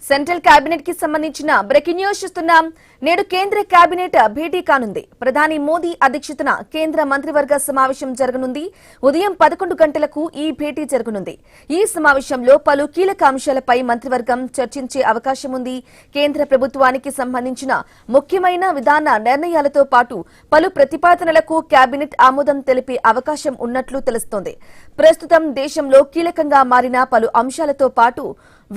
Central cabinet కి సంబంధించిన breaking news చూస్తున్నాం. నేడు కేంద్ర కేబినెట్ భేటీ కానుంది. ప్రధాని మోదీ అధ్యక్షతన కేంద్ర మంత్రివర్గ సమావేశం జరగనుంది. ఉదయం 11 గంటలకు ఈ భేటీ జరగనుంది. ఈ సమావేశంలో పలు కీలక అంశాలపై మంత్రివర్గం చర్చించే అవకాశం ఉంది. కేంద్ర ప్రభుత్వానికి సంబంధించిన ముఖ్యమైన విధాన నిర్ణయాలతో పాటు పలు ప్రతిపాదనలకు కేబినెట్ ఆమోదం తెలిపే అవకాశం ఉన్నట్లు తెలుస్తోంది. ప్రస్తుతం దేశంలో కీలకంగా మారిన పలు అంశాలతో పాటు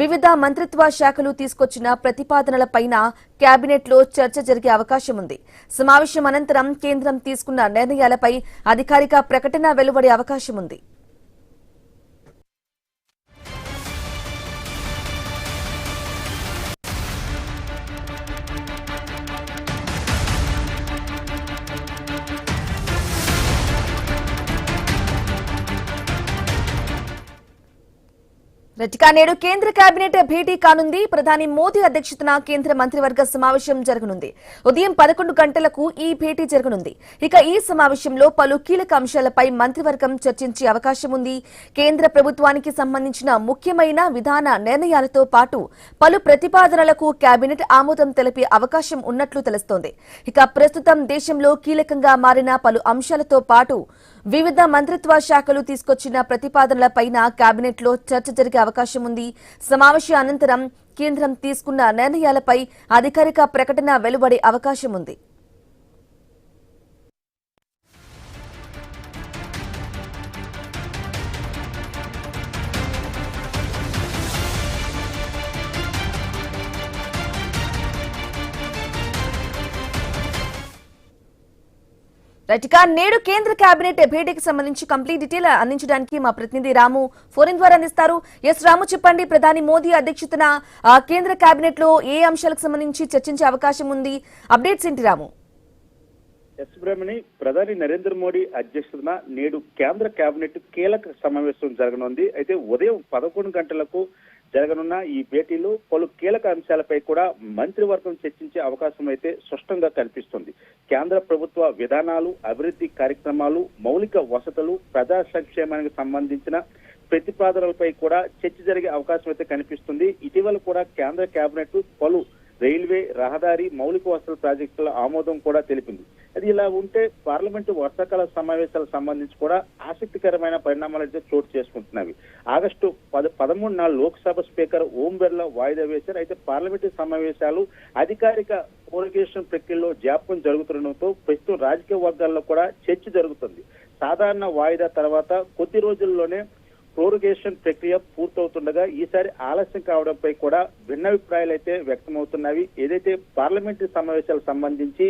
వివిధ మంత్రిత్వ శాఖలు తీసుకొచ్చిన ప్రతిపాదనలపైన కేబినెట్లో చర్చ జరిగే అవకాశం ఉంది. సమావేశం అనంతరం కేంద్రం తీసుకున్న నిర్ణయాలపై అధికారిక ప్రకటన వెలువడే అవకాశం ఉంది. నేడు కేంద్ర కేబినెట్ భేటీ కానుంది. ప్రధాని మోదీ అధ్యక్షతన కేంద్ర మంత్రివర్గ సమావేశం జరగనుంది. ఉదయం 11 గంటలకు ఈ భేటీ జరగనుంది. ఇక ఈ సమావేశంలో పలు కీలక అంశాలపై మంత్రివర్గం చర్చించే అవకాశం ఉంది. కేంద్ర ప్రభుత్వానికి సంబంధించిన ముఖ్యమైన విధాన నిర్ణయాలతో పాటు పలు ప్రతిపాదనలకు కేబినెట్ ఆమోదం తెలిపే అవకాశం ఉన్నట్లు తెలుస్తోంది. ఇక ప్రస్తుతం దేశంలో కీలకంగా మారిన పలు అంశాలతో పాటు వివిధ మంత్రిత్వ శాఖలు తీసుకొచ్చిన ప్రతిపాదనలపైన కేబినెట్లో చర్చ జరిగే అవకాశం ఉంది. సమావేశం అనంతరం కేంద్రం తీసుకున్న నిర్ణయాలపై అధికారిక ప్రకటన వెలువడే అవకాశం ఉంది. నేడు కేంద్ర కేబినెట్ భేటీకి సంబంధించి కంప్లీట్ డీటెయిల్ అందించడానికి మా ప్రతినిధి రాము ఫోన్ ద్వారా అందిస్తారు. ఎస్ రాము, చెప్పండి. ప్రధాని మోదీ అధ్యక్షతన కేంద్ర కేబినెట్ లో ఏ అంశాలకు సంబంధించి చర్చించే అవకాశం ఉంది? అప్డేట్స్ ఏంటి రాము? ఎస్ బ్రహ్మణి, ప్రధాని నరేంద్ర మోడీ అధ్యక్షతన నేడు కేంద్ర కేబినెట్ కీలక సమావేశం జరగనుంది. అయితే ఉదయం 11 గంటలకు జరగనున్న ఈ భేటీలో పలు కీలక అంశాలపై కూడా మంత్రివర్గం చర్చించే అవకాశం అయితే స్పష్టంగా కనిపిస్తుంది. కేంద్ర ప్రభుత్వ విధానాలు, అభివృద్ధి కార్యక్రమాలు, మౌలిక వసతులు, ప్రజా సంక్షేమానికి సంబంధించిన ప్రతిపాదనలపై కూడా చర్చ జరిగే అవకాశం అయితే కనిపిస్తుంది. ఇటీవల కూడా కేంద్ర కేబినెట్ పలు రైల్వే, రహదారి, మౌలిక వసతుల ప్రాజెక్టుల ఆమోదం కూడా తెలిపింది. అది ఇలా ఉంటే పార్లమెంటు వర్షాకాల సమావేశాలకు సంబంధించి కూడా ఆసక్తికరమైన పరిణామాలు అయితే చోటు చేసుకుంటున్నవి. ఆగస్టు 13న లోక్సభ స్పీకర్ ఓం బిర్లా వాయిదా వేశారు. అయితే పార్లమెంటు సమావేశాలు అధికారిక ప్రోరగేషన్ ప్రక్రియలో జాప్యం జరుగుతుండటంతో ప్రస్తుతం రాజకీయ వర్గాల్లో కూడా చర్చ జరుగుతుంది. సాధారణ వాయిదా తర్వాత కొద్ది రోజుల్లోనే ప్రోరగేషన్ ప్రక్రియ పూర్తవుతుండగా ఈసారి ఆలస్యం కావడంపై కూడా భిన్నాభిప్రాయాలు అయితే వ్యక్తమవుతున్నవి. ఏదైతే పార్లమెంటరీ సమావేశాలకు సంబంధించి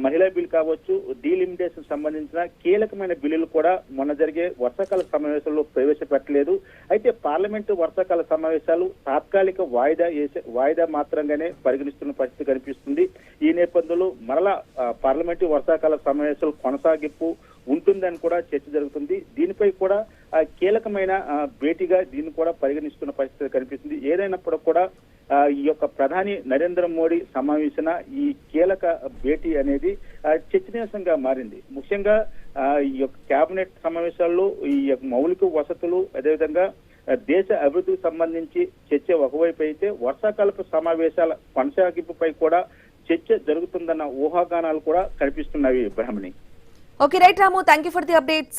మహిళా బిల్ కావచ్చు, డీలిమిటేషన్ సంబంధించిన కీలకమైన బిల్లులు కూడా మొన్న జరిగే వర్షాకాల సమావేశాల్లో ప్రవేశపెట్టలేదు. అయితే పార్లమెంటు వర్షాకాల సమావేశాలు తాత్కాలిక వాయిదా మాత్రంగానే పరిగణిస్తున్న పరిస్థితి కనిపిస్తుంది. ఈ నేపథ్యంలో మరలా పార్లమెంటు వర్షాకాల సమావేశాలు కొనసాగింపు ఉంటుందని కూడా చర్చ జరుగుతుంది. దీనిపై కూడా కీలకమైన భేటీగా దీన్ని కూడా పరిగణిస్తున్న పరిస్థితి కనిపిస్తుంది. ఏదైనప్పుడు కూడా ఈ యొక్క ప్రధాని నరేంద్ర మోడీ సమావేశన ఈ కీలక భేటీ అనేది చర్చనీయాంశంగా మారింది. ముఖ్యంగా ఈ యొక్క కేబినెట్ సమావేశాల్లో ఈ యొక్క మౌలిక వసతులు, అదేవిధంగా దేశ అభివృద్ధికి సంబంధించి చర్చ ఒకవైపు అయితే వర్షాకాలపు సమావేశాల కొనసాగింపుపై కూడా చర్చ జరుగుతుందన్న ఊహాగానాలు కూడా కనిపిస్తున్నవి. బ్రహ్మణి. Okay, right, Ramu. Thank you for the updates.